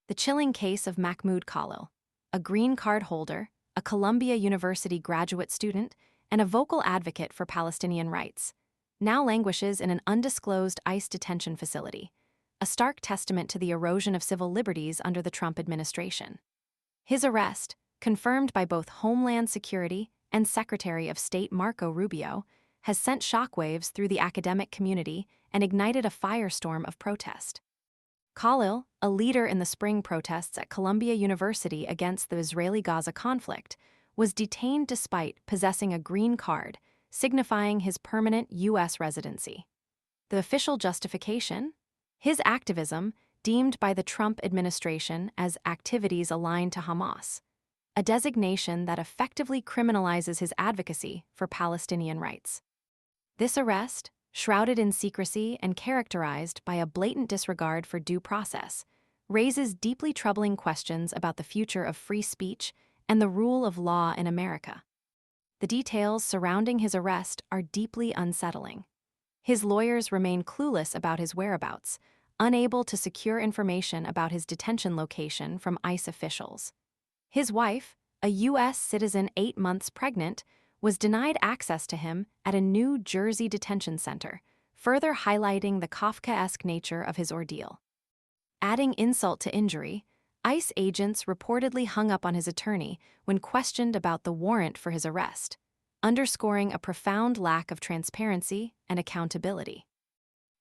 The chilling case of Mahmoud Khalil, a green card holder, a Columbia University graduate student, and a vocal advocate for Palestinian rights, now languishes in an undisclosed ICE detention facility, a stark testament to the erosion of civil liberties under the Trump administration. His arrest, confirmed by both Homeland Security and Secretary of State Marco Rubio, has sent shockwaves through the academic community and ignited a firestorm of protest. Khalil, a leader in the spring protests at Columbia University against the Israeli-Gaza conflict, was detained despite possessing a green card, signifying his permanent U.S. residency. The official justification? His activism, deemed by the Trump administration as activities aligned to Hamas, a designation that effectively criminalizes his advocacy for Palestinian rights. This arrest, shrouded in secrecy and characterized by a blatant disregard for due process, raises deeply troubling questions about the future of free speech and the rule of law in America. The details surrounding his arrest are deeply unsettling. His lawyers remain clueless about his whereabouts, unable to secure information about his detention location from ICE officials. His wife, a U.S. citizen 8 months pregnant, was denied access to him at a New Jersey detention center, further highlighting the Kafkaesque nature of his ordeal. Adding insult to injury, ICE agents reportedly hung up on his attorney when questioned about the warrant for his arrest, underscoring a profound lack of transparency and accountability.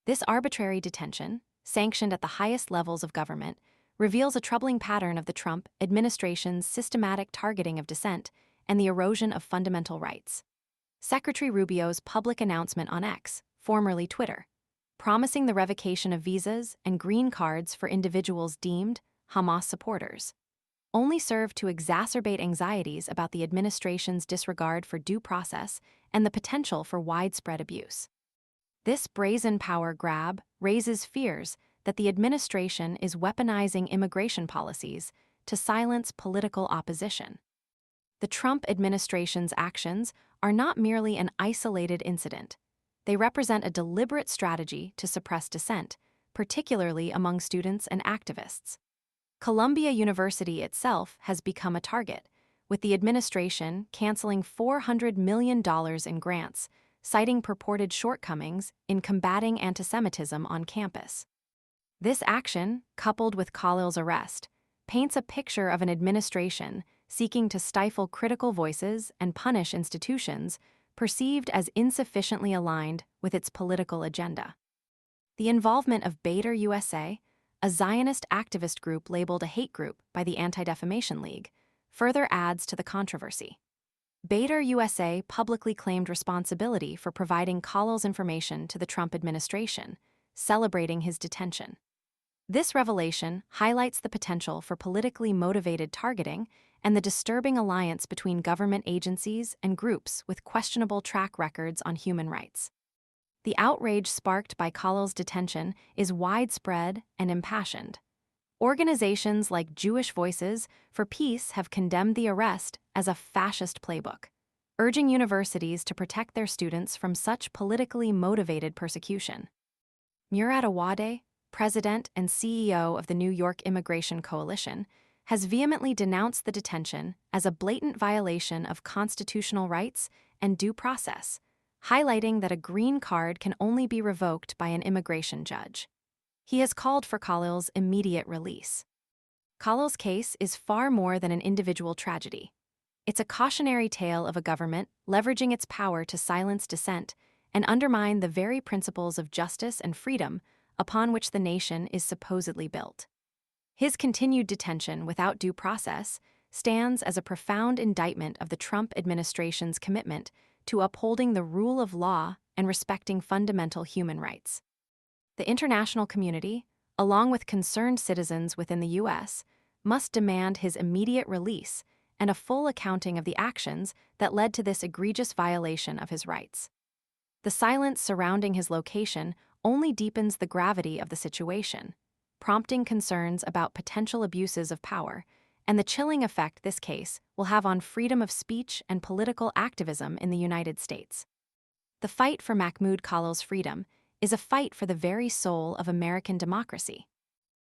This arbitrary detention, sanctioned at the highest levels of government, reveals a troubling pattern of the Trump administration's systematic targeting of dissent and the erosion of fundamental rights. Secretary Rubio's public announcement on X, formerly Twitter, promising the revocation of visas and green cards for individuals deemed Hamas supporters, only served to exacerbate anxieties about the administration's disregard for due process and the potential for widespread abuse. This brazen power grab raises fears that the administration is weaponizing immigration policies to silence political opposition. The Trump administration's actions are not merely an isolated incident. They represent a deliberate strategy to suppress dissent, particularly among students and activists. Columbia University itself has become a target, with the administration canceling $400 million in grants, citing purported shortcomings in combating antisemitism on campus. This action, coupled with Khalil's arrest, paints a picture of an administration seeking to stifle critical voices and punish institutions perceived as insufficiently aligned with its political agenda. The involvement of Beitar USA, a Zionist activist group labeled a hate group by the Anti-Defamation League, further adds to the controversy. Beitar USA publicly claimed responsibility for providing Khalil's information to the Trump administration, celebrating his detention. This revelation highlights the potential for politically motivated targeting and the disturbing alliance between government agencies and groups with questionable track records on human rights. The outrage sparked by Khalil's detention is widespread and impassioned. Organizations like Jewish Voices for Peace have condemned the arrest as a fascist playbook, urging universities to protect their students from such politically motivated persecution. Murad Awadeh, president and CEO of the New York Immigration Coalition, has vehemently denounced the detention as a blatant violation of constitutional rights and due process, highlighting that a green card can only be revoked by an immigration judge. He has called for Khalil's immediate release. Khalil's case is far more than an individual tragedy. It's a cautionary tale of a government leveraging its power to silence dissent and undermine the very principles of justice and freedom upon which the nation is supposedly built. His continued detention without due process stands as a profound indictment of the Trump administration's commitment to upholding the rule of law and respecting fundamental human rights. The international community, along with concerned citizens within the U.S., must demand his immediate release and a full accounting of the actions that led to this egregious violation of his rights. The silence surrounding his location only deepens the gravity of the situation, prompting concerns about potential abuses of power and the chilling effect this case will have on freedom of speech and political activism in the United States. The fight for Mahmoud Khalil's freedom is a fight for the very soul of American democracy.